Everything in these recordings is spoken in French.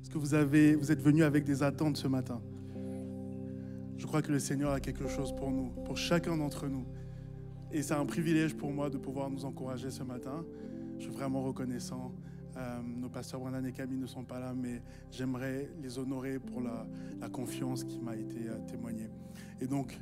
Est-ce que vous êtes venus avec des attentes ce matin? Je crois que le Seigneur a quelque chose pour nous, pour chacun d'entre nous. Et c'est un privilège pour moi de pouvoir nous encourager ce matin. Je suis vraiment reconnaissant. Nos pasteurs Brandon et Camille ne sont pas là, mais j'aimerais les honorer pour la confiance qui m'a été témoignée. Et donc,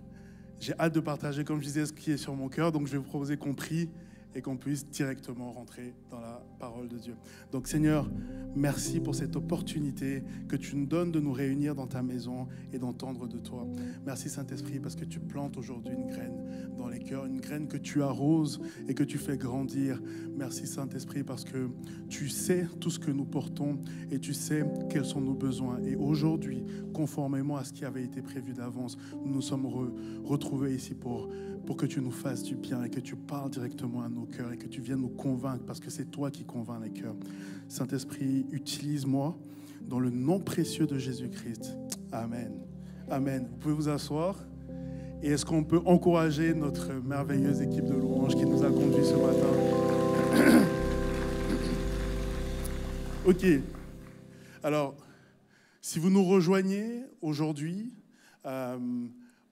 j'ai hâte de partager, comme je disais, ce qui est sur mon cœur. Donc, je vais vous proposer qu'on prie et qu'on puisse directement rentrer dans la parole de Dieu. Donc Seigneur, merci pour cette opportunité que tu nous donnes de nous réunir dans ta maison et d'entendre de toi. Merci Saint-Esprit parce que tu plantes aujourd'hui une graine dans les cœurs, une graine que tu arroses et que tu fais grandir. Merci Saint-Esprit parce que tu sais tout ce que nous portons et tu sais quels sont nos besoins. Et aujourd'hui, conformément à ce qui avait été prévu d'avance, nous nous sommes retrouvés ici pour que tu nous fasses du bien et que tu parles directement à nos cœurs et que tu viennes nous convaincre parce que c'est toi qui convaincs les cœurs. Saint-Esprit, utilise-moi dans le nom précieux de Jésus-Christ. Amen. Amen. Vous pouvez vous asseoir. Et est-ce qu'on peut encourager notre merveilleuse équipe de louanges qui nous a conduits ce matin? Ok. Alors, si vous nous rejoignez aujourd'hui,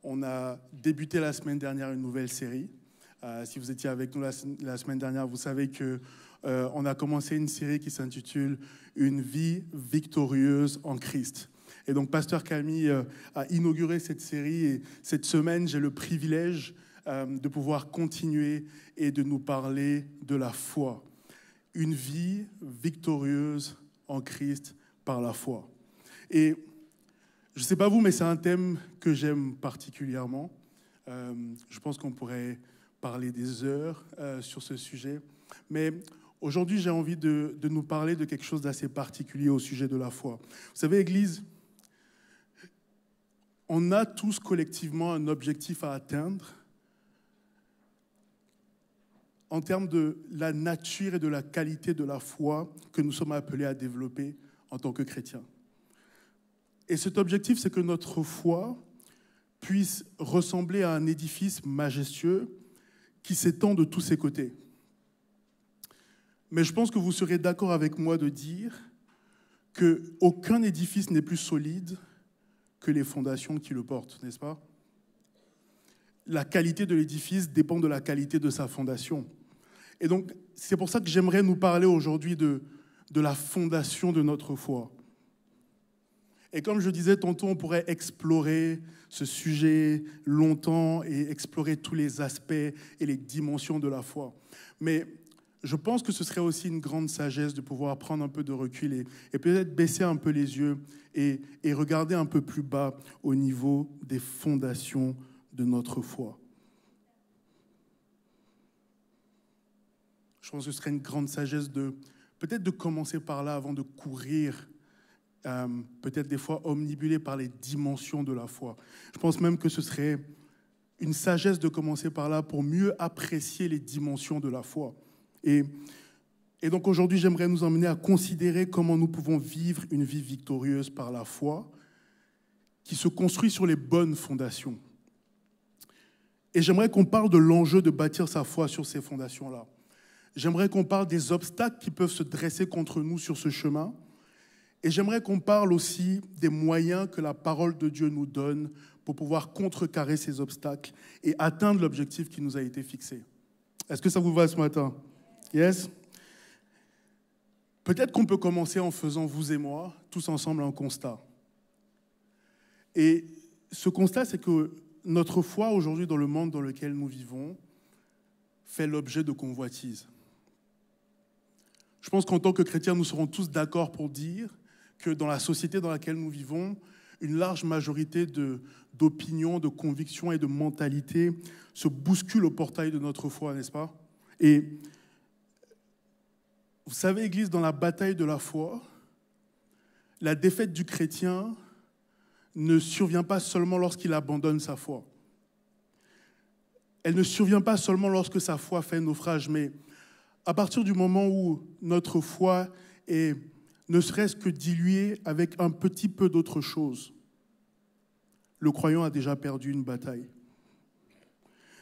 on a débuté la semaine dernière une nouvelle série. Si vous étiez avec nous la semaine dernière, vous savez qu'on a commencé une série qui s'intitule « Une vie victorieuse en Christ ». Et donc, Pasteur Camille a inauguré cette série. Et cette semaine, j'ai le privilège de pouvoir continuer et de nous parler de la foi. Une vie victorieuse en Christ par la foi. Et je ne sais pas vous, mais c'est un thème que j'aime particulièrement. Je pense qu'on pourrait parler des heures sur ce sujet. Mais aujourd'hui, j'ai envie de nous parler de quelque chose d'assez particulier au sujet de la foi. Vous savez, Église, on a tous collectivement un objectif à atteindre en termes de la nature et de la qualité de la foi que nous sommes appelés à développer en tant que chrétiens. Et cet objectif, c'est que notre foi puisse ressembler à un édifice majestueux qui s'étend de tous ses côtés. Mais je pense que vous serez d'accord avec moi de dire qu'aucun édifice n'est plus solide que les fondations qui le portent, n'est-ce pas? La qualité de l'édifice dépend de la qualité de sa fondation. Et donc, c'est pour ça que j'aimerais nous parler aujourd'hui de la fondation de notre foi. Et comme je disais tantôt, on pourrait explorer ce sujet longtemps et explorer tous les aspects et les dimensions de la foi. Mais je pense que ce serait aussi une grande sagesse de pouvoir prendre un peu de recul et peut-être baisser un peu les yeux et regarder un peu plus bas au niveau des fondations de notre foi. Je pense que ce serait une grande sagesse peut-être de commencer par là avant de courir peut-être des fois omnibulé par les dimensions de la foi. Je pense même que ce serait une sagesse de commencer par là pour mieux apprécier les dimensions de la foi. Et donc aujourd'hui, j'aimerais nous emmener à considérer comment nous pouvons vivre une vie victorieuse par la foi qui se construit sur les bonnes fondations. Et j'aimerais qu'on parle de l'enjeu de bâtir sa foi sur ces fondations-là. J'aimerais qu'on parle des obstacles qui peuvent se dresser contre nous sur ce chemin. Et j'aimerais qu'on parle aussi des moyens que la parole de Dieu nous donne pour pouvoir contrecarrer ces obstacles et atteindre l'objectif qui nous a été fixé. Est-ce que ça vous va ce matin? Yes? Peut-être qu'on peut commencer en faisant, vous et moi, tous ensemble, un constat. Et ce constat, c'est que notre foi aujourd'hui dans le monde dans lequel nous vivons fait l'objet de convoitises. Je pense qu'en tant que chrétiens, nous serons tous d'accord pour dire que dans la société dans laquelle nous vivons, une large majorité d'opinions, de convictions et de mentalités se bousculent au portail de notre foi, n'est-ce pas? Et vous savez, Église, dans la bataille de la foi, la défaite du chrétien ne survient pas seulement lorsqu'il abandonne sa foi. Elle ne survient pas seulement lorsque sa foi fait naufrage, mais à partir du moment où notre foi est ne serait-ce que diluée avec un petit peu d'autre chose, le croyant a déjà perdu une bataille.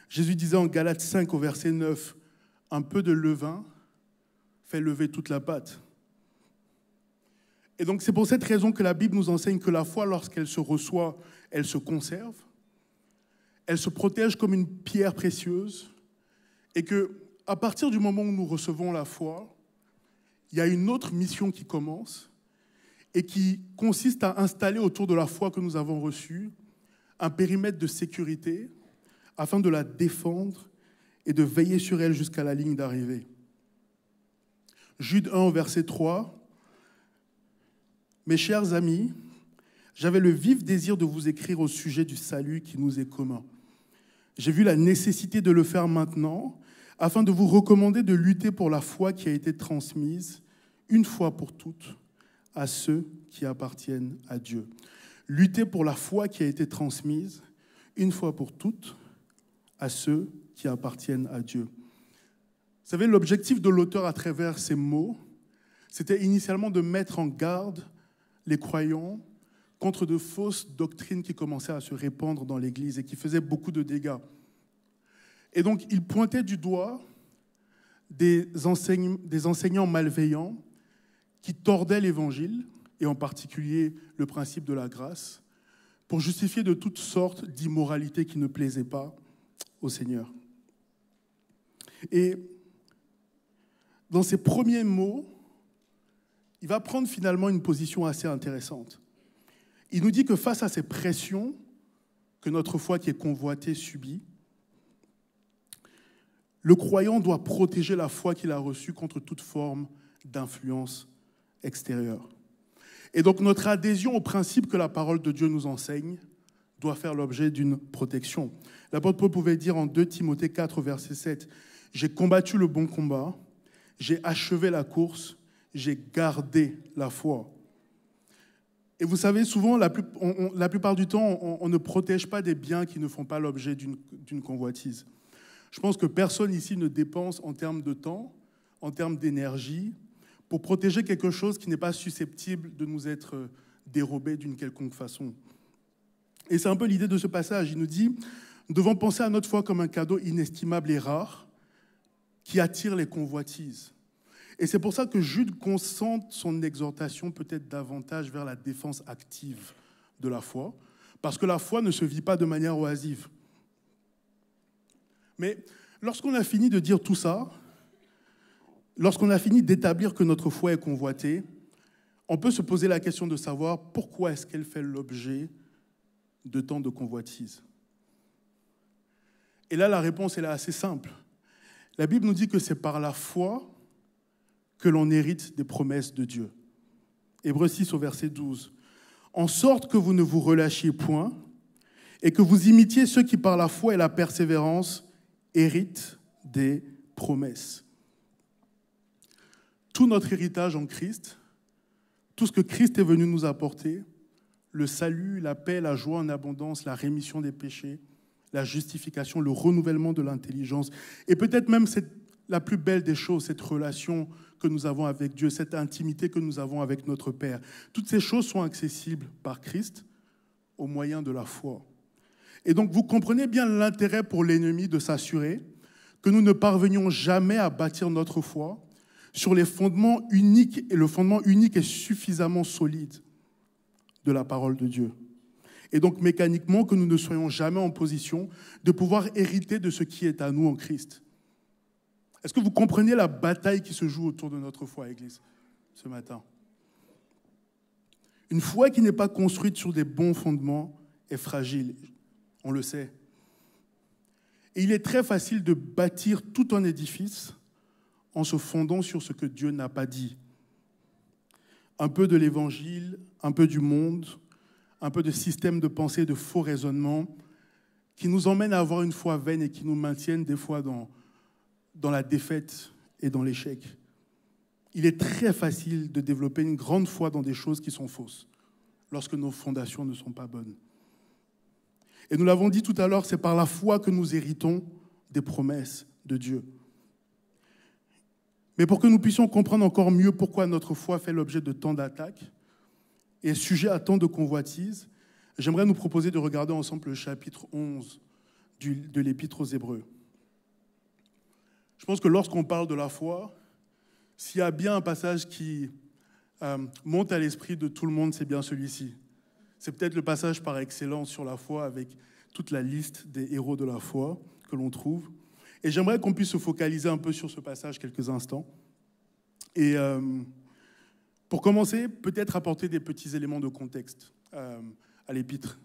Jésus disait en Galates 5 au verset 9, « Un peu de levain fait lever toute la pâte. » Et donc c'est pour cette raison que la Bible nous enseigne que la foi, lorsqu'elle se reçoit, elle se conserve, elle se protège comme une pierre précieuse, et que à partir du moment où nous recevons la foi, il y a une autre mission qui commence et qui consiste à installer autour de la foi que nous avons reçue un périmètre de sécurité afin de la défendre et de veiller sur elle jusqu'à la ligne d'arrivée. Jude 1, verset 3. « Mes chers amis, j'avais le vif désir de vous écrire au sujet du salut qui nous est commun. J'ai vu la nécessité de le faire maintenant, afin de vous recommander de lutter pour la foi qui a été transmise, une fois pour toutes, à ceux qui appartiennent à Dieu. » Lutter pour la foi qui a été transmise, une fois pour toutes, à ceux qui appartiennent à Dieu. Vous savez, l'objectif de l'auteur à travers ces mots, c'était initialement de mettre en garde les croyants contre de fausses doctrines qui commençaient à se répandre dans l'Église et qui faisaient beaucoup de dégâts. Et donc, il pointait du doigt des enseignants malveillants qui tordaient l'Évangile, et en particulier le principe de la grâce, pour justifier de toutes sortes d'immoralités qui ne plaisaient pas au Seigneur. Et dans ces premiers mots, il va prendre finalement une position assez intéressante. Il nous dit que face à ces pressions que notre foi qui est convoitée subit, le croyant doit protéger la foi qu'il a reçue contre toute forme d'influence extérieure. Et donc notre adhésion au principe que la parole de Dieu nous enseigne doit faire l'objet d'une protection. L'apôtre Paul pouvait dire en 2 Timothée 4, verset 7, « J'ai combattu le bon combat, j'ai achevé la course, j'ai gardé la foi. » Et vous savez, souvent, la plupart du temps, on ne protège pas des biens qui ne font pas l'objet d'une convoitise. Je pense que personne ici ne dépense en termes de temps, en termes d'énergie, pour protéger quelque chose qui n'est pas susceptible de nous être dérobé d'une quelconque façon. Et c'est un peu l'idée de ce passage. Il nous dit, nous devons penser à notre foi comme un cadeau inestimable et rare qui attire les convoitises. Et c'est pour ça que Jude concentre son exhortation peut-être davantage vers la défense active de la foi, parce que la foi ne se vit pas de manière oisive. Mais lorsqu'on a fini de dire tout ça, lorsqu'on a fini d'établir que notre foi est convoitée, on peut se poser la question de savoir pourquoi est-ce qu'elle fait l'objet de tant de convoitises. Et là, la réponse elle est assez simple. La Bible nous dit que c'est par la foi que l'on hérite des promesses de Dieu. Hébreux 6 au verset 12. « En sorte que vous ne vous relâchiez point et que vous imitiez ceux qui par la foi et la persévérance héritent des promesses. » Tout notre héritage en Christ, tout ce que Christ est venu nous apporter, le salut, la paix, la joie en abondance, la rémission des péchés, la justification, le renouvellement de l'intelligence, et peut-être même la plus belle des choses, cette relation que nous avons avec Dieu, cette intimité que nous avons avec notre Père. Toutes ces choses sont accessibles par Christ au moyen de la foi. Et donc vous comprenez bien l'intérêt pour l'ennemi de s'assurer que nous ne parvenions jamais à bâtir notre foi sur les fondements uniques, et le fondement unique est suffisamment solide de la parole de Dieu. Et donc mécaniquement que nous ne soyons jamais en position de pouvoir hériter de ce qui est à nous en Christ. Est-ce que vous comprenez la bataille qui se joue autour de notre foi, Église, ce matin? Une foi qui n'est pas construite sur des bons fondements est fragile, on le sait. Et il est très facile de bâtir tout un édifice en se fondant sur ce que Dieu n'a pas dit. Un peu de l'évangile, un peu du monde, un peu de système de pensée, de faux raisonnements qui nous emmènent à avoir une foi vaine et qui nous maintiennent des fois dans la défaite et dans l'échec. Il est très facile de développer une grande foi dans des choses qui sont fausses, lorsque nos fondations ne sont pas bonnes. Et nous l'avons dit tout à l'heure, c'est par la foi que nous héritons des promesses de Dieu. Mais pour que nous puissions comprendre encore mieux pourquoi notre foi fait l'objet de tant d'attaques et est sujet à tant de convoitises, j'aimerais nous proposer de regarder ensemble le chapitre 11 de l'Épître aux Hébreux. Je pense que lorsqu'on parle de la foi, s'il y a bien un passage qui monte à l'esprit de tout le monde, c'est bien celui-ci. C'est peut-être le passage par excellence sur la foi avec toute la liste des héros de la foi que l'on trouve. Et j'aimerais qu'on puisse se focaliser un peu sur ce passage quelques instants. Et pour commencer, peut-être apporter des petits éléments de contexte à l'épître.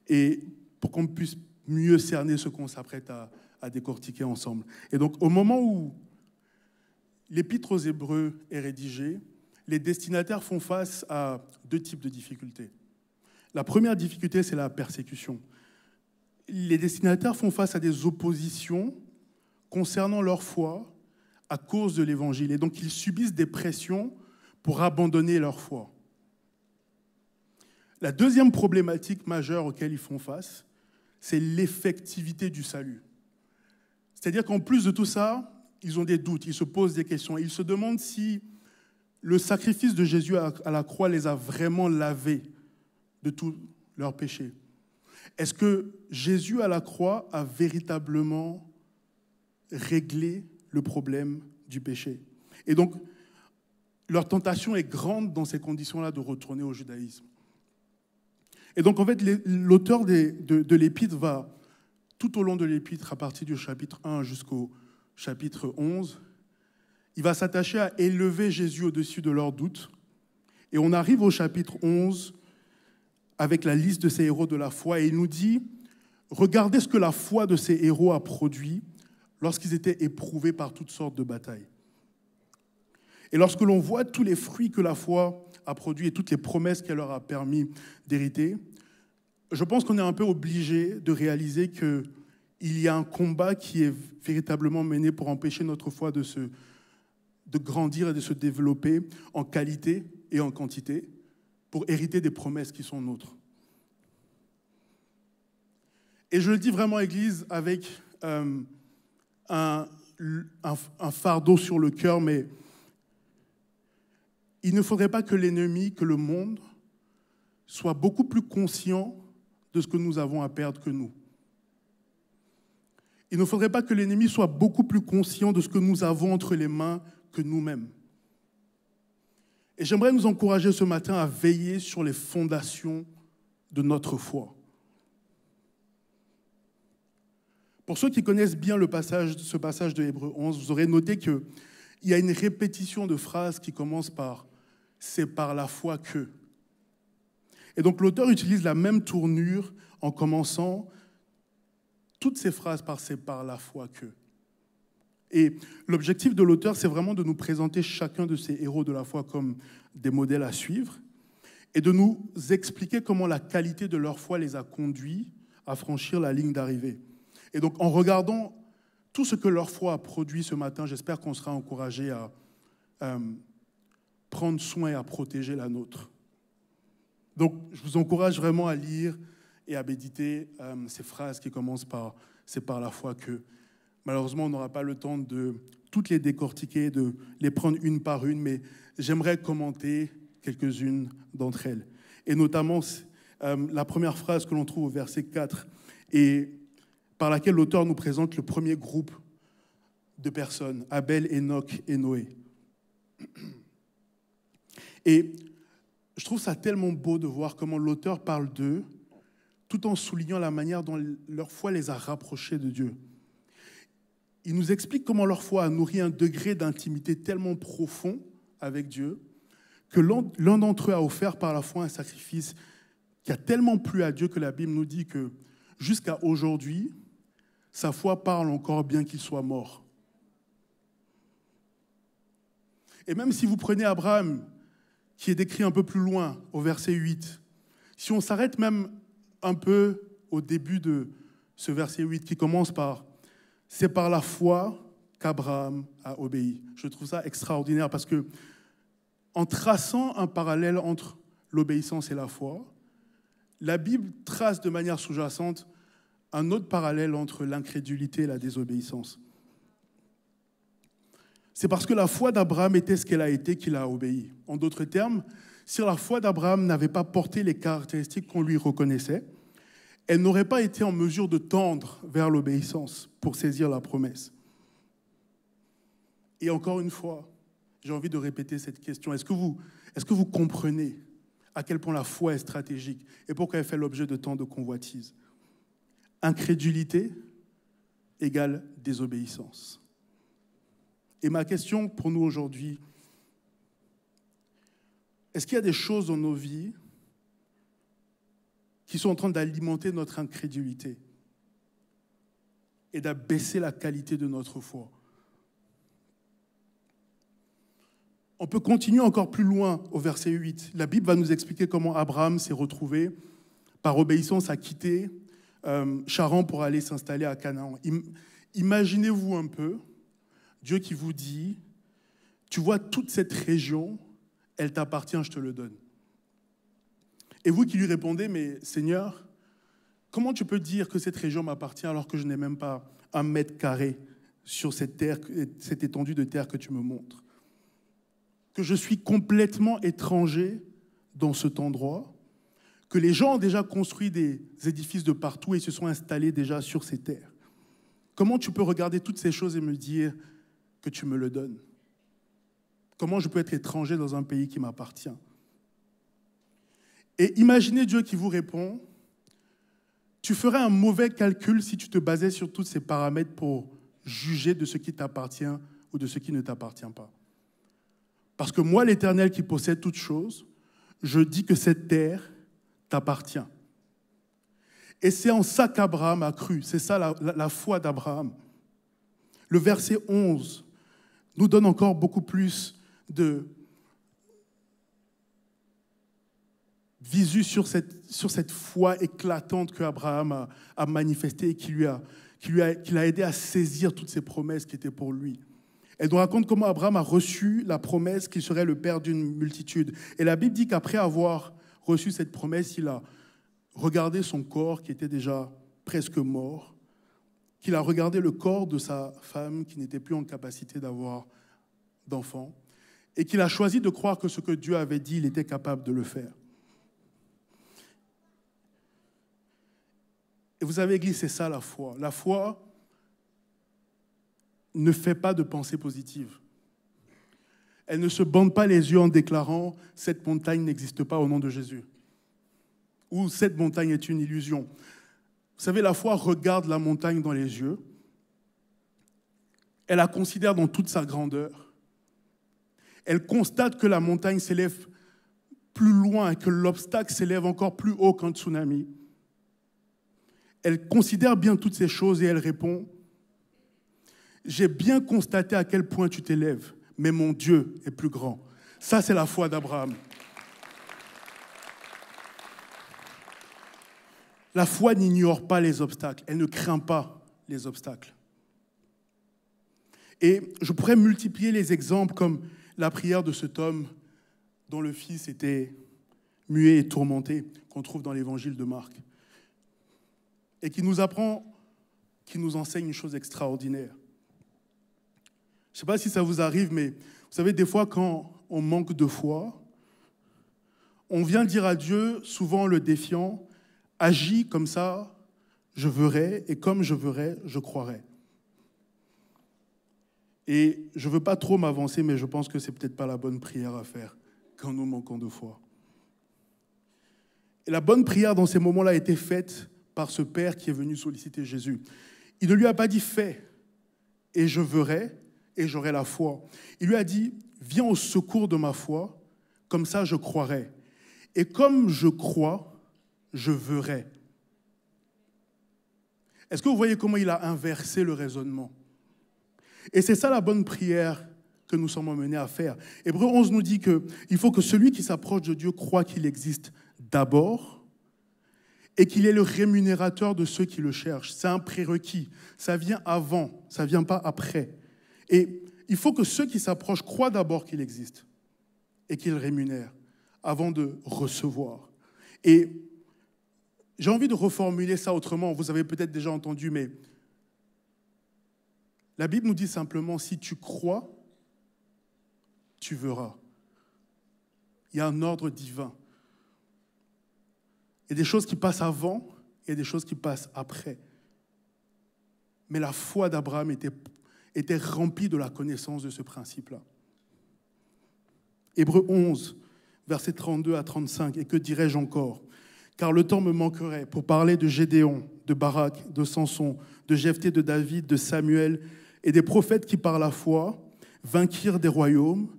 Et pour qu'on puisse mieux cerner ce qu'on s'apprête à décortiquer ensemble. Et donc, au moment où l'épître aux Hébreux est rédigée, les destinataires font face à deux types de difficultés. La première difficulté, c'est la persécution. Les destinataires font face à des oppositions concernant leur foi à cause de l'Évangile. Et donc, ils subissent des pressions pour abandonner leur foi. La deuxième problématique majeure auquel ils font face, c'est l'effectivité du salut. C'est-à-dire qu'en plus de tout ça, ils ont des doutes, ils se posent des questions. Ils se demandent si le sacrifice de Jésus à la croix les a vraiment lavés de tous leurs péchés. Est-ce que Jésus à la croix a véritablement réglé le problème du péché? Et donc, leur tentation est grande dans ces conditions-là de retourner au judaïsme. Et donc, en fait, l'auteur de l'épître va, tout au long de l'épître, à partir du chapitre 1 jusqu'au chapitre 11, il va s'attacher à élever Jésus au-dessus de leurs doutes. Et on arrive au chapitre 11 avec la liste de ces héros de la foi, et il nous dit, regardez ce que la foi de ces héros a produit lorsqu'ils étaient éprouvés par toutes sortes de batailles. Et lorsque l'on voit tous les fruits que la foi a produits et toutes les promesses qu'elle leur a permis d'hériter, je pense qu'on est un peu obligé de réaliser qu'il y a un combat qui est véritablement mené pour empêcher notre foi de grandir et de se développer en qualité et en quantité pour hériter des promesses qui sont nôtres. Et je le dis vraiment, Église, avec un fardeau sur le cœur, mais il ne faudrait pas que l'ennemi, que le monde, soit beaucoup plus conscient de ce que nous avons à perdre que nous. Il ne faudrait pas que l'ennemi soit beaucoup plus conscient de ce que nous avons entre les mains que nous-mêmes. Et j'aimerais nous encourager ce matin à veiller sur les fondations de notre foi. Pour ceux qui connaissent bien ce passage de Hébreux 11, vous aurez noté qu'il y a une répétition de phrases qui commence par « c'est par la foi que ». Et donc l'auteur utilise la même tournure en commençant toutes ces phrases par « c'est par la foi que ». Et l'objectif de l'auteur, c'est vraiment de nous présenter chacun de ces héros de la foi comme des modèles à suivre et de nous expliquer comment la qualité de leur foi les a conduits à franchir la ligne d'arrivée. Et donc, en regardant tout ce que leur foi a produit ce matin, j'espère qu'on sera encouragé à prendre soin et à protéger la nôtre. Donc, je vous encourage vraiment à lire et à méditer ces phrases qui commencent par « c'est par la foi que ». Malheureusement, on n'aura pas le temps de toutes les décortiquer, de les prendre une par une, mais j'aimerais commenter quelques-unes d'entre elles. Et notamment, la première phrase que l'on trouve au verset 4, et par laquelle l'auteur nous présente le premier groupe de personnes, Abel, Enoch et Noé. Et je trouve ça tellement beau de voir comment l'auteur parle d'eux, tout en soulignant la manière dont leur foi les a rapprochés de Dieu. Il nous explique comment leur foi a nourri un degré d'intimité tellement profond avec Dieu que l'un d'entre eux a offert par la foi un sacrifice qui a tellement plu à Dieu que la Bible nous dit que jusqu'à aujourd'hui, sa foi parle encore bien qu'il soit mort. Et même si vous prenez Abraham, qui est décrit un peu plus loin, au verset 8, si on s'arrête même un peu au début de ce verset 8 qui commence par « C'est par la foi qu'Abraham a obéi ». Je trouve ça extraordinaire parce que en traçant un parallèle entre l'obéissance et la foi, la Bible trace de manière sous-jacente un autre parallèle entre l'incrédulité et la désobéissance. C'est parce que la foi d'Abraham était ce qu'elle a été qu'il a obéi. En d'autres termes, si la foi d'Abraham n'avait pas porté les caractéristiques qu'on lui reconnaissait, elle n'aurait pas été en mesure de tendre vers l'obéissance pour saisir la promesse. Et encore une fois, j'ai envie de répéter cette question. Est-ce Est-ce que vous comprenez à quel point la foi est stratégique et pourquoi elle fait l'objet de tant de convoitises? Incrédulité égale désobéissance. Et ma question pour nous aujourd'hui, est-ce qu'il y a des choses dans nos vies qui sont en train d'alimenter notre incrédulité et d'abaisser la qualité de notre foi? On peut continuer encore plus loin au verset 8. La Bible va nous expliquer comment Abraham s'est retrouvé, par obéissance, à quitter Charan pour aller s'installer à Canaan. Imaginez-vous un peu, Dieu qui vous dit, tu vois toute cette région, elle t'appartient, je te le donne. Et vous qui lui répondez, mais Seigneur, comment tu peux dire que cette région m'appartient alors que je n'ai même pas 1 mètre carré sur cette terre, cette étendue de terre que tu me montres? Que je suis complètement étranger dans cet endroit, que les gens ont déjà construit des édifices de partout et se sont installés déjà sur ces terres. Comment tu peux regarder toutes ces choses et me dire que tu me le donnes? Comment je peux être étranger dans un pays qui m'appartient? Et imaginez Dieu qui vous répond, tu ferais un mauvais calcul si tu te basais sur tous ces paramètres pour juger de ce qui t'appartient ou de ce qui ne t'appartient pas. Parce que moi, l'Éternel qui possède toutes choses, je dis que cette terre t'appartient. Et c'est en ça qu'Abraham a cru. C'est ça la foi d'Abraham. Le verset 11 nous donne encore beaucoup plus de visu sur cette foi éclatante qu'Abraham a manifestée et qui l'a aidé à saisir toutes ces promesses qui étaient pour lui. Elle nous raconte comment Abraham a reçu la promesse qu'il serait le père d'une multitude. Et la Bible dit qu'après avoir reçu cette promesse, il a regardé son corps qui était déjà presque mort, qu'il a regardé le corps de sa femme qui n'était plus en capacité d'avoir d'enfant, et qu'il a choisi de croire que ce que Dieu avait dit, il était capable de le faire. Et vous avez dit, c'est ça la foi. La foi ne fait pas de pensée positive. Elle ne se bande pas les yeux en déclarant « cette montagne n'existe pas au nom de Jésus » ou « cette montagne est une illusion ». Vous savez, la foi regarde la montagne dans les yeux, elle la considère dans toute sa grandeur, elle constate que la montagne s'élève plus loin et que l'obstacle s'élève encore plus haut qu'un tsunami. Elle considère bien toutes ces choses et elle répond « J'ai bien constaté à quel point tu t'élèves, mais mon Dieu est plus grand. » Ça, c'est la foi d'Abraham. La foi n'ignore pas les obstacles, elle ne craint pas les obstacles. Et je pourrais multiplier les exemples comme la prière de cet homme dont le fils était muet et tourmenté, qu'on trouve dans l'évangile de Marc, et qui nous apprend, qui nous enseigne une chose extraordinaire. Je ne sais pas si ça vous arrive, mais vous savez, des fois, quand on manque de foi, on vient dire à Dieu, souvent le défiant, « Agis comme ça, je verrai, et comme je verrai, je croirai. » Et je ne veux pas trop m'avancer, mais je pense que ce n'est peut-être pas la bonne prière à faire quand nous manquons de foi. Et la bonne prière dans ces moments-là a été faite par ce père qui est venu solliciter Jésus. Il ne lui a pas dit « Fais, et je verrai, et j'aurai la foi. » Il lui a dit « Viens au secours de ma foi, comme ça je croirai. Et comme je crois, je verrai. » Est-ce que vous voyez comment il a inversé le raisonnement? Et c'est ça la bonne prière que nous sommes amenés à faire. Hébreux 11 nous dit qu'il faut que celui qui s'approche de Dieu croit qu'il existe d'abord et qu'il est le rémunérateur de ceux qui le cherchent. C'est un prérequis. Ça vient avant, ça ne vient pas après. Et il faut que ceux qui s'approchent croient d'abord qu'il existe et qu'il rémunère avant de recevoir. Et j'ai envie de reformuler ça autrement. Vous avez peut-être déjà entendu, mais la Bible nous dit simplement, si tu crois, tu verras. Il y a un ordre divin. Il y a des choses qui passent avant, il y a des choses qui passent après. Mais la foi d'Abraham était remplie de la connaissance de ce principe-là. Hébreux 11 versets 32 à 35. Et que dirais-je encore? Car le temps me manquerait pour parler de Gédéon, de Barak, de Samson, de Jephthé, de David, de Samuel et des prophètes qui par la foi vainquirent des royaumes,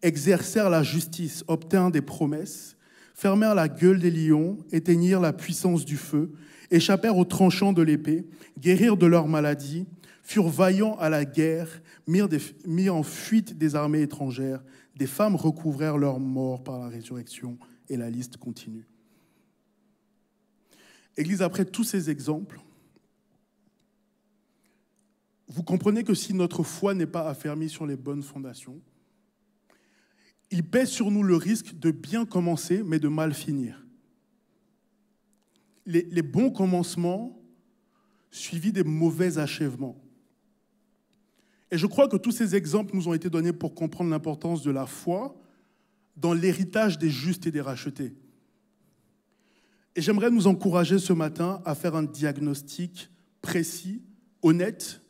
exercèrent la justice, obtinrent des promesses, fermèrent la gueule des lions, éteignirent la puissance du feu, échappèrent aux tranchants de l'épée, guérirent de leurs maladies, furent vaillants à la guerre, mirent en fuite des armées étrangères, des femmes recouvrèrent leur mort par la résurrection, et la liste continue. Église, après tous ces exemples, vous comprenez que si notre foi n'est pas affermie sur les bonnes fondations, il pèse sur nous le risque de bien commencer, mais de mal finir. Les bons commencements suivis des mauvais achèvements. Et je crois que tous ces exemples nous ont été donnés pour comprendre l'importance de la foi dans l'héritage des justes et des rachetés. Et j'aimerais nous encourager ce matin à faire un diagnostic précis, honnête,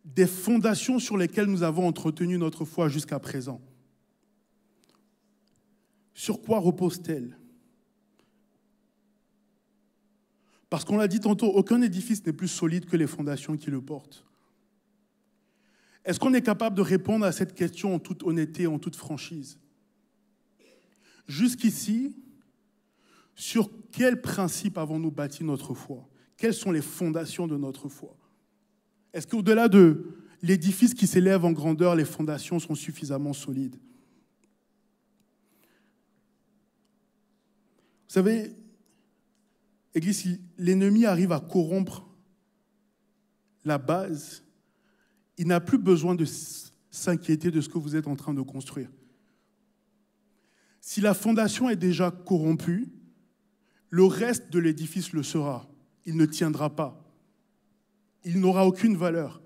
des fondations sur lesquelles nous avons entretenu notre foi jusqu'à présent. Sur quoi repose-t-elle? Parce qu'on l'a dit tantôt, aucun édifice n'est plus solide que les fondations qui le portent. Est-ce qu'on est capable de répondre à cette question en toute honnêteté, en toute franchise? Jusqu'ici, sur quels principes avons-nous bâti notre foi? Quelles sont les fondations de notre foi? Est-ce qu'au-delà de l'édifice qui s'élève en grandeur, les fondations sont suffisamment solides? Vous savez, Église, si l'ennemi arrive à corrompre la base, il n'a plus besoin de s'inquiéter de ce que vous êtes en train de construire. Si la fondation est déjà corrompue, le reste de l'édifice le sera. Il ne tiendra pas. Il n'aura aucune valeur.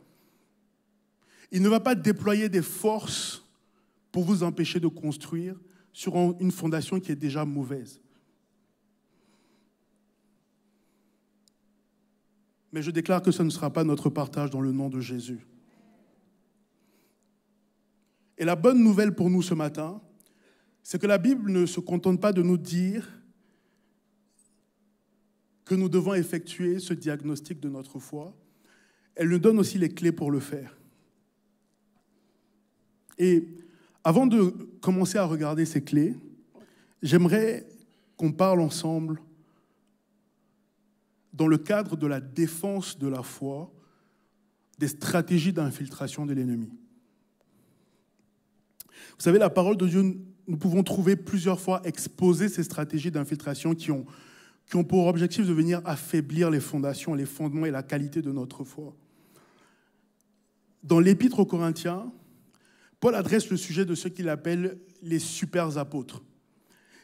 Il ne va pas déployer des forces pour vous empêcher de construire sur une fondation qui est déjà mauvaise. Mais je déclare que ce ne sera pas notre partage dans le nom de Jésus. Et la bonne nouvelle pour nous ce matin, c'est que la Bible ne se contente pas de nous dire que nous devons effectuer ce diagnostic de notre foi. Elle nous donne aussi les clés pour le faire. Et avant de commencer à regarder ces clés, j'aimerais qu'on parle ensemble dans le cadre de la défense de la foi, des stratégies d'infiltration de l'ennemi. Vous savez, la parole de Dieu, nous pouvons trouver plusieurs fois exposer ces stratégies d'infiltration qui ont pour objectif de venir affaiblir les fondations, les fondements et la qualité de notre foi. Dans l'Épître aux Corinthiens, Paul adresse le sujet de ceux qu'il appelle les super apôtres,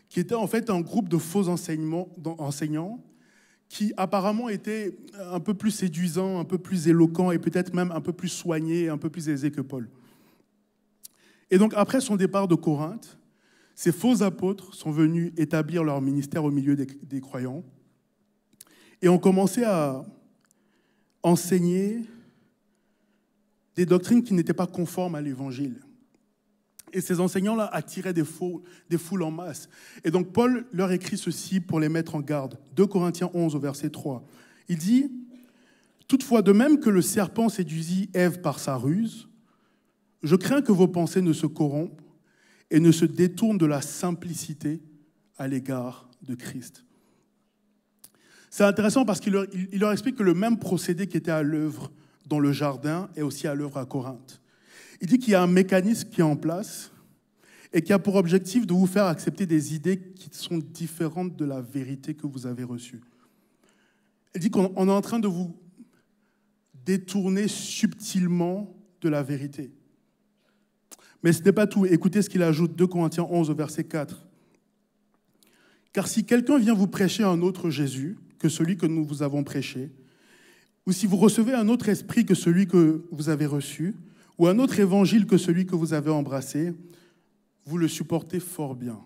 qui étaient en fait un groupe de faux enseignants qui apparemment étaient un peu plus séduisants, un peu plus éloquents et peut-être même un peu plus soignés, un peu plus aisés que Paul. Et donc après son départ de Corinthe, ces faux apôtres sont venus établir leur ministère au milieu des croyants et ont commencé à enseigner des doctrines qui n'étaient pas conformes à l'Évangile. Et ces enseignants-là attiraient des foules en masse. Et donc Paul leur écrit ceci pour les mettre en garde. 2 Corinthiens 11 au verset 3. Il dit « Toutefois, de même que le serpent séduisit Ève par sa ruse, je crains que vos pensées ne se corrompent et ne se détournent de la simplicité à l'égard de Christ. » C'est intéressant parce qu'il leur explique que le même procédé qui était à l'œuvre dans le jardin est aussi à l'œuvre à Corinthe. Il dit qu'il y a un mécanisme qui est en place et qui a pour objectif de vous faire accepter des idées qui sont différentes de la vérité que vous avez reçue. Il dit qu'on est en train de vous détourner subtilement de la vérité. Mais ce n'est pas tout. Écoutez ce qu'il ajoute, 2 Corinthiens 11 au verset 4. « Car si quelqu'un vient vous prêcher un autre Jésus que celui que nous vous avons prêché, ou si vous recevez un autre esprit que celui que vous avez reçu, ou un autre évangile que celui que vous avez embrassé, vous le supportez fort bien. »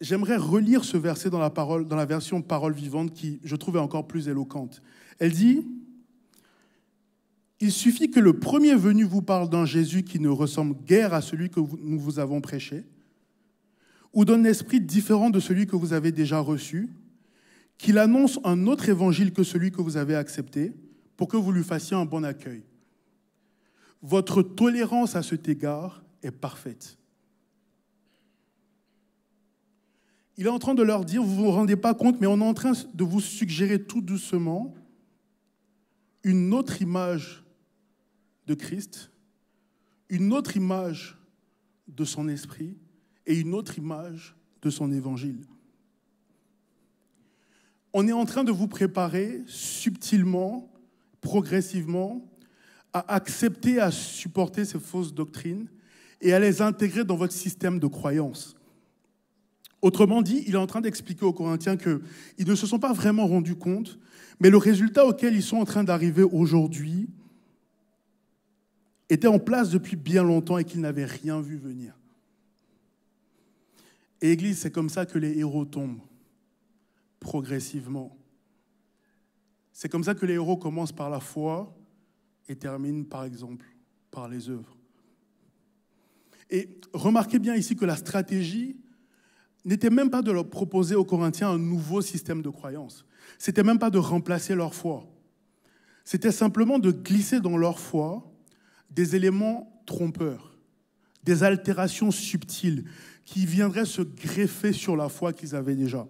J'aimerais relire ce verset dans la version Parole vivante qui, je trouve, est encore plus éloquente. Elle dit « Il suffit que le premier venu vous parle d'un Jésus qui ne ressemble guère à celui que nous vous avons prêché, ou d'un esprit différent de celui que vous avez déjà reçu, qu'il annonce un autre évangile que celui que vous avez accepté, pour que vous lui fassiez un bon accueil. Votre tolérance à cet égard est parfaite. Il est en train de leur dire, vous ne vous rendez pas compte, mais on est en train de vous suggérer tout doucement une autre image de Christ, une autre image de son esprit et une autre image de son évangile. On est en train de vous préparer subtilement, progressivement, à accepter, à supporter ces fausses doctrines et à les intégrer dans votre système de croyance. Autrement dit, il est en train d'expliquer aux Corinthiens qu'ils ne se sont pas vraiment rendus compte, mais le résultat auquel ils sont en train d'arriver aujourd'hui était en place depuis bien longtemps et qu'ils n'avaient rien vu venir. Et Église, c'est comme ça que les héros tombent, progressivement. C'est comme ça que les héros commencent par la foi et terminent, par exemple, par les œuvres. Et remarquez bien ici que la stratégie n'était même pas de leur proposer aux Corinthiens un nouveau système de croyance. C'était même pas de remplacer leur foi. C'était simplement de glisser dans leur foi des éléments trompeurs, des altérations subtiles qui viendraient se greffer sur la foi qu'ils avaient déjà.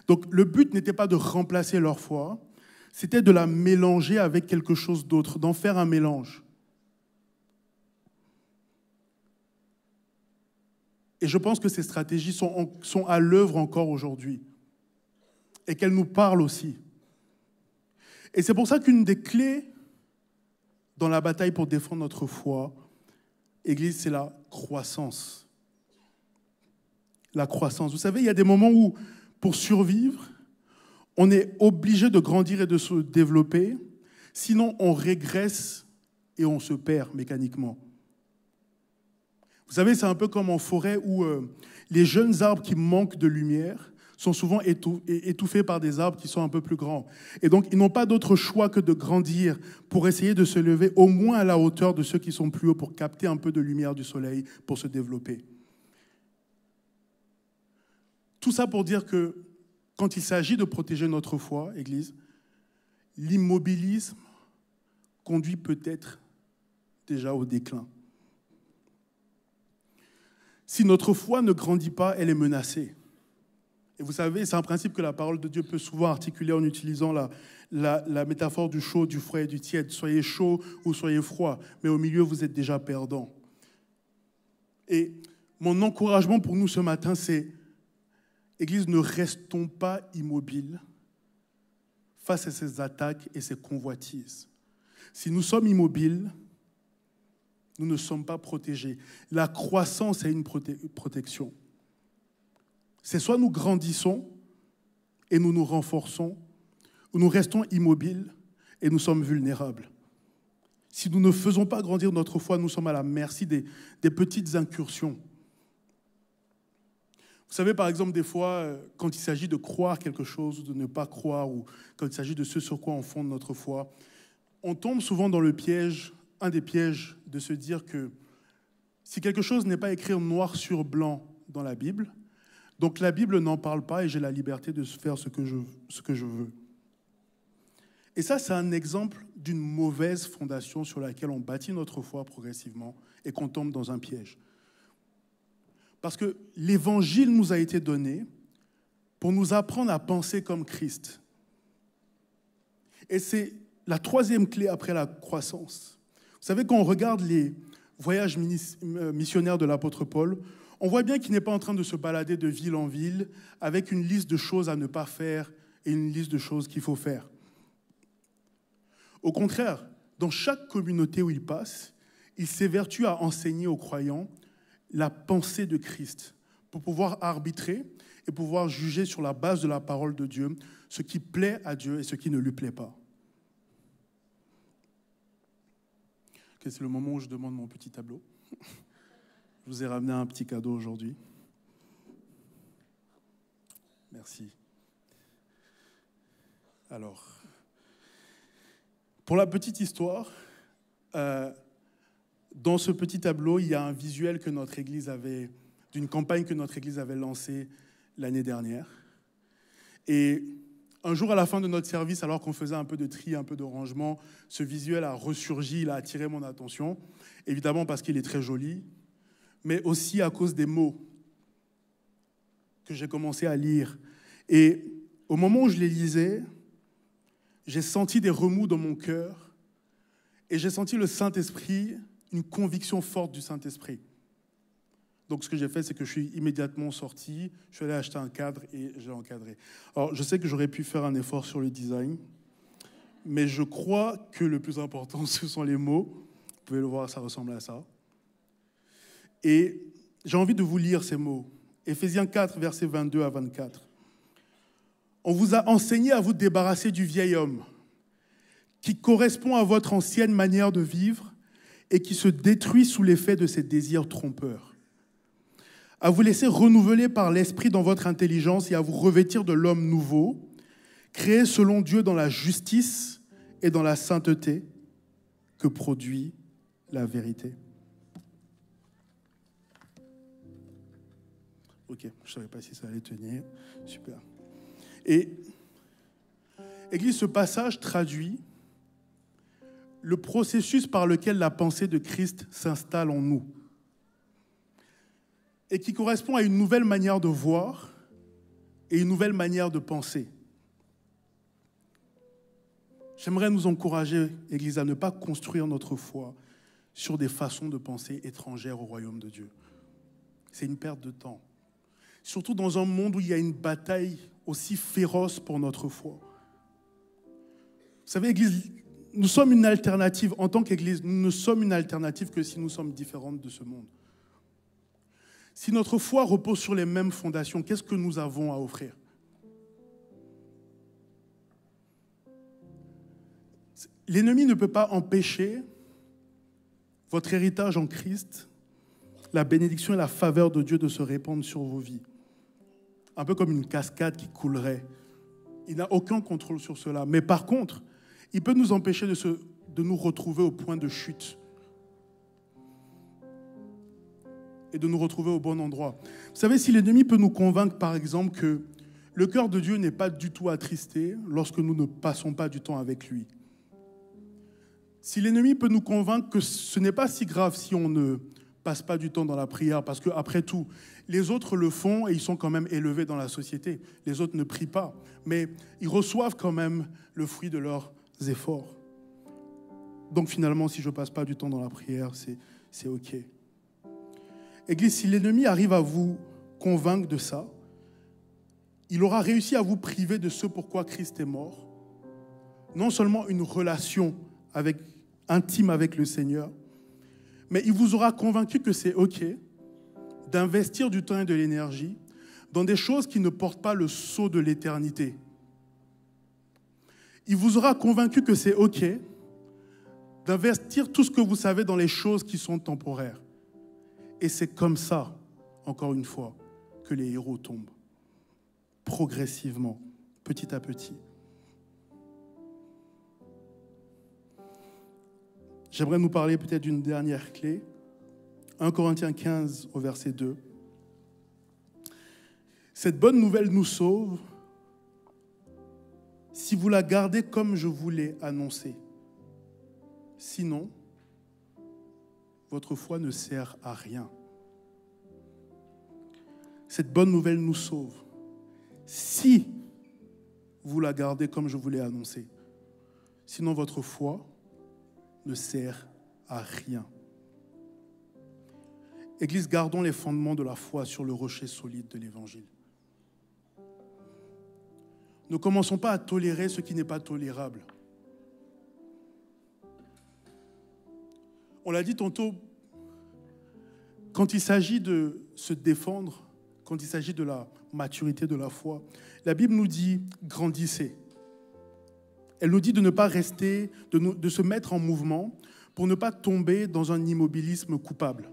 Donc le but n'était pas de remplacer leur foi, c'était de la mélanger avec quelque chose d'autre, d'en faire un mélange. Et je pense que ces stratégies sont à l'œuvre encore aujourd'hui et qu'elles nous parlent aussi. Et c'est pour ça qu'une des clés dans la bataille pour défendre notre foi, Église, c'est la croissance. La croissance. Vous savez, il y a des moments où, pour survivre, on est obligé de grandir et de se développer, sinon on régresse et on se perd mécaniquement. Vous savez, c'est un peu comme en forêt où les jeunes arbres qui manquent de lumière sont souvent étouffés par des arbres qui sont un peu plus grands. Et donc, ils n'ont pas d'autre choix que de grandir pour essayer de se lever au moins à la hauteur de ceux qui sont plus hauts pour capter un peu de lumière du soleil pour se développer. Tout ça pour dire que quand il s'agit de protéger notre foi, Église, l'immobilisme conduit peut-être déjà au déclin. Si notre foi ne grandit pas, elle est menacée. Et vous savez, c'est un principe que la parole de Dieu peut souvent articuler en utilisant la métaphore du chaud, du froid et du tiède. Soyez chaud ou soyez froid, mais au milieu, vous êtes déjà perdant. Et mon encouragement pour nous ce matin, c'est, Église, ne restons pas immobiles face à ces attaques et ces convoitises. Si nous sommes immobiles, nous ne sommes pas protégés. La croissance est une protection. C'est soit nous grandissons et nous nous renforçons, ou nous restons immobiles et nous sommes vulnérables. Si nous ne faisons pas grandir notre foi, nous sommes à la merci des petites incursions. Vous savez, par exemple, des fois, quand il s'agit de croire quelque chose, ou de ne pas croire, ou quand il s'agit de ce sur quoi on fonde notre foi, on tombe souvent dans le piège, un des pièges, de se dire que si quelque chose n'est pas écrit noir sur blanc dans la Bible, donc la Bible n'en parle pas et j'ai la liberté de faire ce que je veux. Et ça, c'est un exemple d'une mauvaise fondation sur laquelle on bâtit notre foi progressivement et qu'on tombe dans un piège. Parce que l'Évangile nous a été donné pour nous apprendre à penser comme Christ. Et c'est la troisième clé après la croissance. Vous savez, quand on regarde les voyages missionnaires de l'apôtre Paul, on voit bien qu'il n'est pas en train de se balader de ville en ville avec une liste de choses à ne pas faire et une liste de choses qu'il faut faire. Au contraire, dans chaque communauté où il passe, il s'évertue à enseigner aux croyants la pensée de Christ pour pouvoir arbitrer et pouvoir juger sur la base de la parole de Dieu ce qui plaît à Dieu et ce qui ne lui plaît pas. Okay, c'est le moment où je demande mon petit tableau. Je vous ai ramené un petit cadeau aujourd'hui. Merci. Alors, pour la petite histoire, dans ce petit tableau, il y a un visuel que notre Église avait d'une campagne que notre Église avait lancée l'année dernière. Et un jour, à la fin de notre service, alors qu'on faisait un peu de tri, un peu de rangement, ce visuel a ressurgi, il a attiré mon attention, évidemment parce qu'il est très joli, mais aussi à cause des mots que j'ai commencé à lire. Et au moment où je les lisais, j'ai senti des remous dans mon cœur et j'ai senti le Saint-Esprit, une conviction forte du Saint-Esprit. Donc, ce que j'ai fait, c'est que je suis immédiatement sorti, je suis allé acheter un cadre et j'ai encadré. Alors, je sais que j'aurais pu faire un effort sur le design, mais je crois que le plus important, ce sont les mots. Vous pouvez le voir, ça ressemble à ça. Et j'ai envie de vous lire ces mots. Éphésiens 4, versets 22 à 24. On vous a enseigné à vous débarrasser du vieil homme qui correspond à votre ancienne manière de vivre et qui se détruit sous l'effet de ses désirs trompeurs. À vous laisser renouveler par l'esprit dans votre intelligence et à vous revêtir de l'homme nouveau, créé selon Dieu dans la justice et dans la sainteté que produit la vérité. Ok, je ne savais pas si ça allait tenir. Super. Et, Église, ce passage traduit le processus par lequel la pensée de Christ s'installe en nous et qui correspond à une nouvelle manière de voir et une nouvelle manière de penser. J'aimerais nous encourager, Église, à ne pas construire notre foi sur des façons de penser étrangères au royaume de Dieu. C'est une perte de temps. Surtout dans un monde où il y a une bataille aussi féroce pour notre foi. Vous savez, Église, nous sommes une alternative. En tant qu'Église, nous ne sommes une alternative que si nous sommes différentes de ce monde. Si notre foi repose sur les mêmes fondations, qu'est-ce que nous avons à offrir? L'ennemi ne peut pas empêcher votre héritage en Christ, la bénédiction et la faveur de Dieu de se répandre sur vos vies. Un peu comme une cascade qui coulerait. Il n'a aucun contrôle sur cela. Mais par contre, il peut nous empêcher de nous retrouver au point de chute et de nous retrouver au bon endroit. Vous savez, si l'ennemi peut nous convaincre, par exemple, que le cœur de Dieu n'est pas du tout attristé lorsque nous ne passons pas du temps avec lui. Si l'ennemi peut nous convaincre que ce n'est pas si grave si on ne passe pas du temps dans la prière, parce qu'après tout, les autres le font et ils sont quand même élevés dans la société. Les autres ne prient pas, mais ils reçoivent quand même le fruit de leurs efforts. Donc finalement, si je ne passe pas du temps dans la prière, c'est OK. Église, si l'ennemi arrive à vous convaincre de ça, il aura réussi à vous priver de ce pourquoi Christ est mort. Non seulement une relation intime avec le Seigneur, mais il vous aura convaincu que c'est OK d'investir du temps et de l'énergie dans des choses qui ne portent pas le sceau de l'éternité. Il vous aura convaincu que c'est OK d'investir tout ce que vous savez dans les choses qui sont temporaires. Et c'est comme ça, encore une fois, que les héros tombent. Progressivement, petit à petit. J'aimerais nous parler peut-être d'une dernière clé. 1 Corinthiens 15 au verset 2. Cette bonne nouvelle nous sauve si vous la gardez comme je vous l'ai annoncé. Sinon, votre foi ne sert à rien. Cette bonne nouvelle nous sauve si vous la gardez comme je vous l'ai annoncé. Sinon, votre foi ne sert à rien. Église, gardons les fondements de la foi sur le rocher solide de l'Évangile. Ne commençons pas à tolérer ce qui n'est pas tolérable. On l'a dit tantôt, quand il s'agit de se défendre, quand il s'agit de la maturité de la foi, la Bible nous dit « grandissez ». Elle nous dit de ne pas rester, de se mettre en mouvement pour ne pas tomber dans un immobilisme coupable.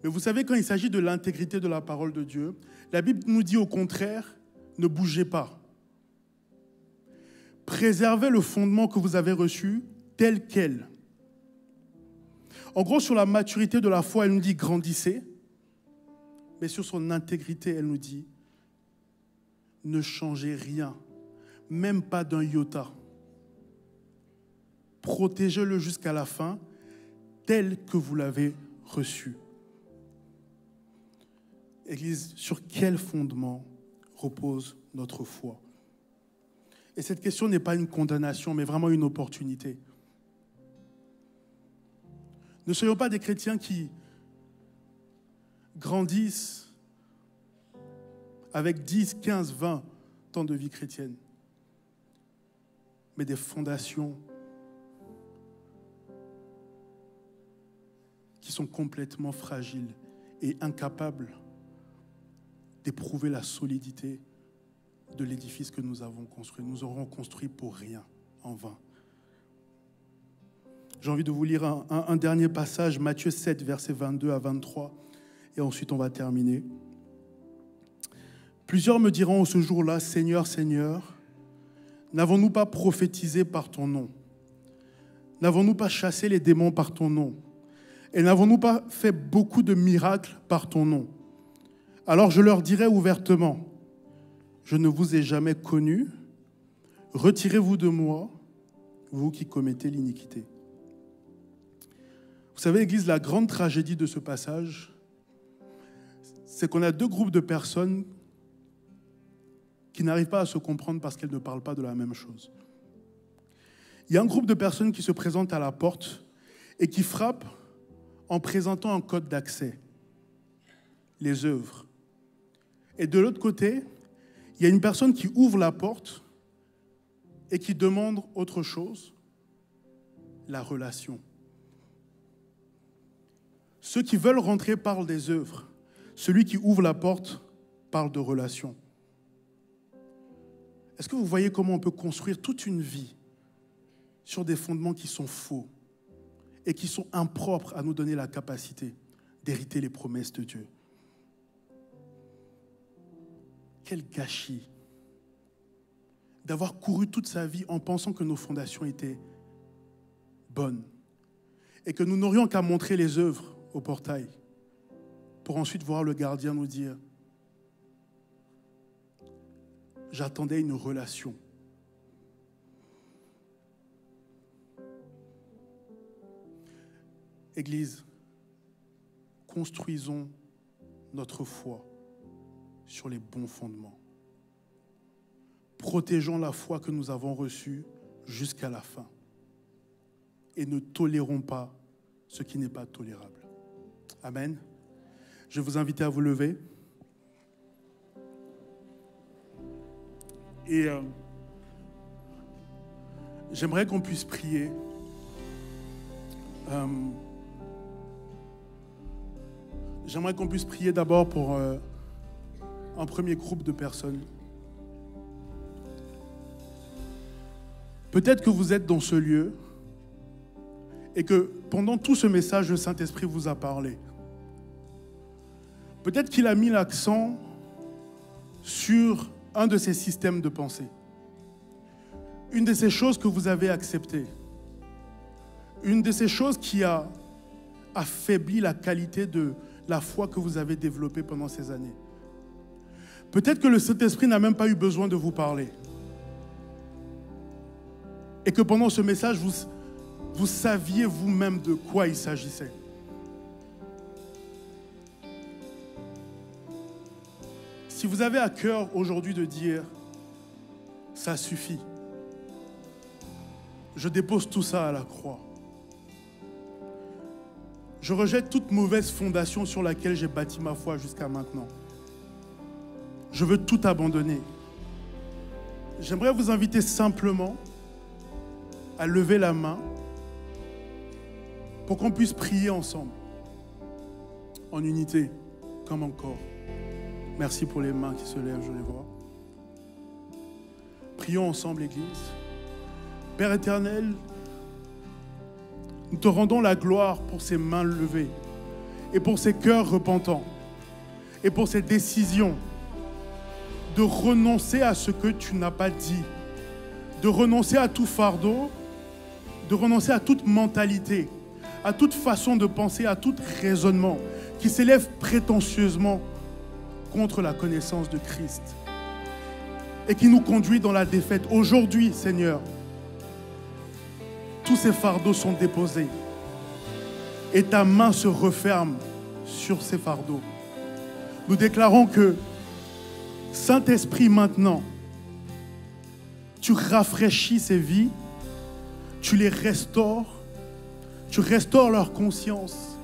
Mais vous savez, quand il s'agit de l'intégrité de la parole de Dieu, la Bible nous dit au contraire, ne bougez pas. Préservez le fondement que vous avez reçu tel quel. En gros, sur la maturité de la foi, elle nous dit grandissez. mais sur son intégrité, elle nous dit, ne changez rien, même pas d'un iota. Protégez-le jusqu'à la fin, tel que vous l'avez reçu. Église, sur quel fondement repose notre foi? Et cette question n'est pas une condamnation, mais vraiment une opportunité. Ne soyons pas des chrétiens qui grandissent avec 10, 15, 20 ans de vie chrétienne, mais des fondations qui sont complètement fragiles et incapables d'éprouver la solidité de l'édifice que nous avons construit. Nous aurons construit pour rien, en vain. J'ai envie de vous lire un dernier passage, Matthieu 7, versets 22 à 23, et ensuite on va terminer. Plusieurs me diront ce jour-là, Seigneur, Seigneur, n'avons-nous pas prophétisé par ton nom? N'avons-nous pas chassé les démons par ton nom? Et n'avons-nous pas fait beaucoup de miracles par ton nom? Alors je leur dirai ouvertement, je ne vous ai jamais connus, retirez-vous de moi, vous qui commettez l'iniquité. Vous savez, Église, la grande tragédie de ce passage, c'est qu'on a deux groupes de personnes qui n'arrivent pas à se comprendre parce qu'elles ne parlent pas de la même chose. Il y a un groupe de personnes qui se présentent à la porte et qui frappent en présentant un code d'accès, les œuvres. Et de l'autre côté, il y a une personne qui ouvre la porte et qui demande autre chose, la relation. Ceux qui veulent rentrer parlent des œuvres. Celui qui ouvre la porte parle de relation. Est-ce que vous voyez comment on peut construire toute une vie sur des fondements qui sont faux et qui sont impropres à nous donner la capacité d'hériter les promesses de Dieu? Quel gâchis d'avoir couru toute sa vie en pensant que nos fondations étaient bonnes et que nous n'aurions qu'à montrer les œuvres au portail pour ensuite voir le gardien nous dire « J'attendais une relation ». Église, construisons notre foi sur les bons fondements. Protégeons la foi que nous avons reçue jusqu'à la fin. Et ne tolérons pas ce qui n'est pas tolérable. Amen. Je vais vous inviter à vous lever. Et j'aimerais qu'on puisse prier. J'aimerais qu'on puisse prier d'abord pour un premier groupe de personnes. Peut-être que vous êtes dans ce lieu et que pendant tout ce message, le Saint-Esprit vous a parlé. Peut-être qu'il a mis l'accent sur un de ces systèmes de pensée. Une de ces choses que vous avez acceptées. Une de ces choses qui a affaibli la qualité de la foi que vous avez développée pendant ces années. Peut-être que le Saint-Esprit n'a même pas eu besoin de vous parler. Et que pendant ce message, vous saviez vous-même de quoi il s'agissait. Si vous avez à cœur aujourd'hui de dire « ça suffit », je dépose tout ça à la croix. Je rejette toute mauvaise fondation sur laquelle j'ai bâti ma foi jusqu'à maintenant. Je veux tout abandonner. J'aimerais vous inviter simplement à lever la main pour qu'on puisse prier ensemble, en unité, comme encore. Merci pour les mains qui se lèvent, je les vois. Prions ensemble, Église. Père éternel, nous te rendons la gloire pour ces mains levées et pour ces cœurs repentants et pour ces décisions de renoncer à ce que tu n'as pas dit, de renoncer à tout fardeau, de renoncer à toute mentalité, à toute façon de penser, à tout raisonnement qui s'élève prétentieusement contre la connaissance de Christ et qui nous conduit dans la défaite. Aujourd'hui, Seigneur, tous ces fardeaux sont déposés et ta main se referme sur ces fardeaux. Nous déclarons que, Saint-Esprit, maintenant, tu rafraîchis ces vies, tu les restaures, tu restaures leur conscience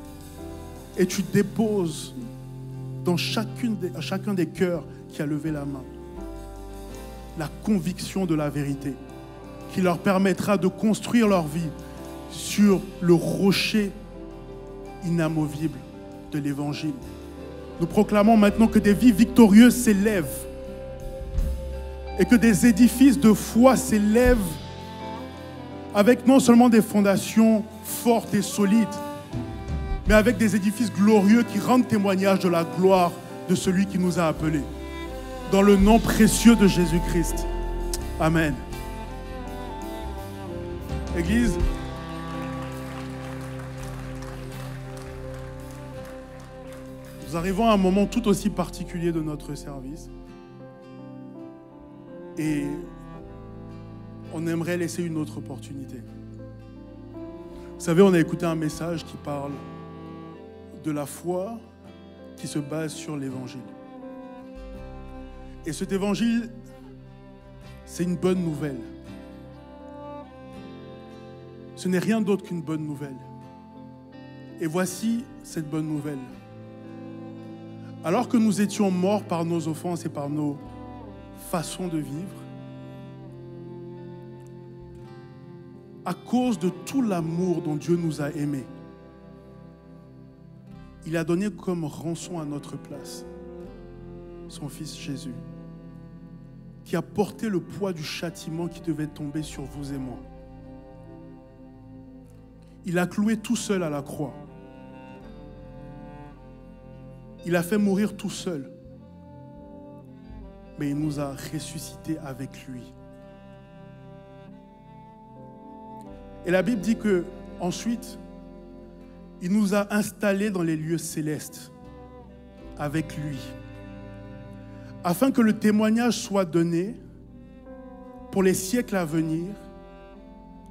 et tu déposes dans chacun des cœurs qui a levé la main la conviction de la vérité qui leur permettra de construire leur vie sur le rocher inamovible de l'Évangile. Nous proclamons maintenant que des vies victorieuses s'élèvent et que des édifices de foi s'élèvent avec non seulement des fondations fortes et solides, mais avec des édifices glorieux qui rendent témoignage de la gloire de celui qui nous a appelés. Dans le nom précieux de Jésus-Christ. Amen. Église, nous arrivons à un moment tout aussi particulier de notre service. Et on aimerait laisser une autre opportunité. Vous savez, on a écouté un message qui parle de la foi qui se base sur l'Évangile. Et cet Évangile, c'est une bonne nouvelle. Ce n'est rien d'autre qu'une bonne nouvelle. Et voici cette bonne nouvelle. Alors que nous étions morts par nos offenses et par nos façons de vivre, à cause de tout l'amour dont Dieu nous a aimés, il a donné comme rançon à notre place son Fils Jésus, qui a porté le poids du châtiment qui devait tomber sur vous et moi. Il a cloué tout seul à la croix. Il a fait mourir tout seul. Mais il nous a ressuscités avec lui. Et la Bible dit que ensuite, il nous a installés dans les lieux célestes avec lui, afin que le témoignage soit donné pour les siècles à venir,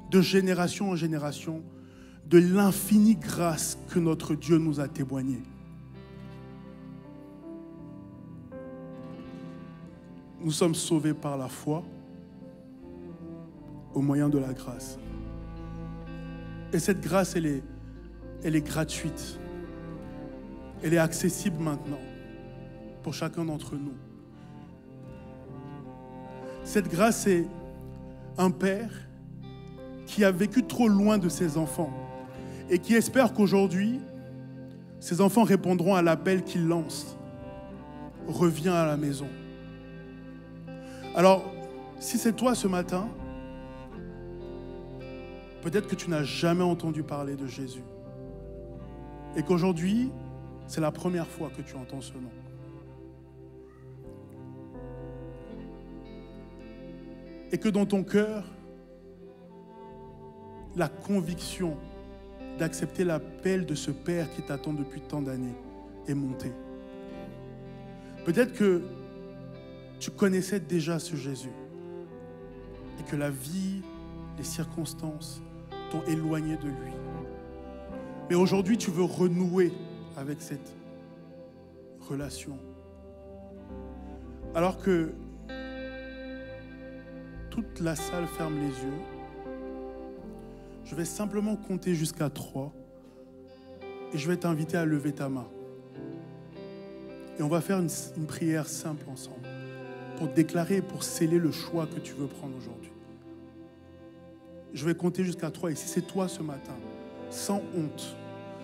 de génération en génération, de l'infinie grâce que notre Dieu nous a témoignée. Nous sommes sauvés par la foi au moyen de la grâce. Et cette grâce, elle est gratuite. Elle est accessible maintenant pour chacun d'entre nous. Cette grâce est un père qui a vécu trop loin de ses enfants et qui espère qu'aujourd'hui, ses enfants répondront à l'appel qu'il lance. Reviens à la maison. Alors, si c'est toi ce matin, peut-être que tu n'as jamais entendu parler de Jésus et qu'aujourd'hui, c'est la première fois que tu entends ce nom. Et que dans ton cœur, la conviction d'accepter l'appel de ce Père qui t'attend depuis tant d'années est montée. Peut-être que tu connaissais déjà ce Jésus et que la vie, les circonstances t'ont éloigné de lui. Mais aujourd'hui, tu veux renouer avec cette relation. Alors que toute la salle ferme les yeux, je vais simplement compter jusqu'à 3 et je vais t'inviter à lever ta main. Et on va faire une prière simple ensemble pour déclarer et pour sceller le choix que tu veux prendre aujourd'hui. Je vais compter jusqu'à 3 et si c'est toi ce matin, sans honte,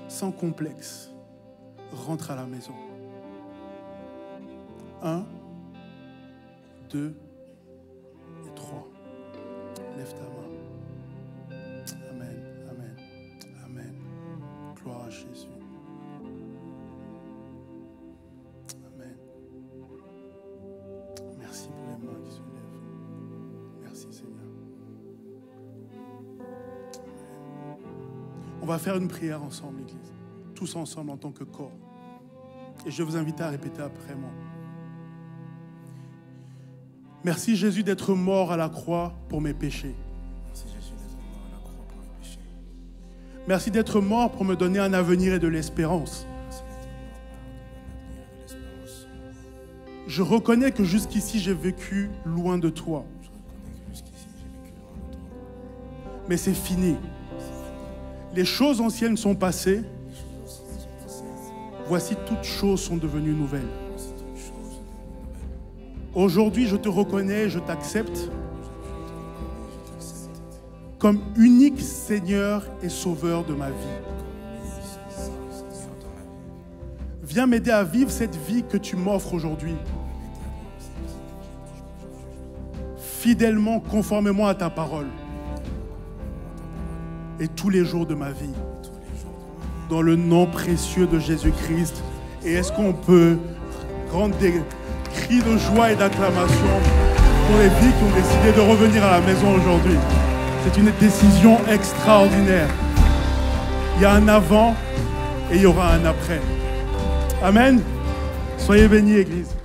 sans complexe, rentre à la maison. 1, 2 et 3. Lève ta main. Amen, amen, amen. Gloire à Jésus. Amen. Merci pour les mains qui se lèvent. Merci Seigneur. Amen. On va faire une prière ensemble, l'Église. Tous ensemble en tant que corps. Et je vais vous inviter à répéter après moi. Merci Jésus d'être mort à la croix pour mes péchés. Merci Jésus d'être mort à la croix pour mes péchés. Merci d'être mort pour me donner un avenir et de l'espérance. Merci d'être mort pour me donner un avenir et de l'espérance. Je reconnais que jusqu'ici j'ai vécu loin de toi. Je reconnais que jusqu'ici j'ai vécu loin de toi. Mais c'est fini. Les choses anciennes sont passées. Les choses anciennes sont passées. Voici toutes choses sont devenues nouvelles. Voici toutes choses sont devenues nouvelles. Aujourd'hui, je te reconnais, je t'accepte Aujourd'hui, je t'accepte comme unique Seigneur et Sauveur de ma vie. comme unique Seigneur de ma vie. Viens m'aider à vivre cette vie que tu m'offres aujourd'hui, fidèlement, conformément à ta parole, et tous les jours de ma vie, dans le nom précieux de Jésus-Christ. Et est-ce qu'on peut rendre des cris de joie et d'acclamation pour les vies qui ont décidé de revenir à la maison aujourd'hui? C'est une décision extraordinaire. Il y a un avant et il y aura un après. Amen. Soyez bénis, Église.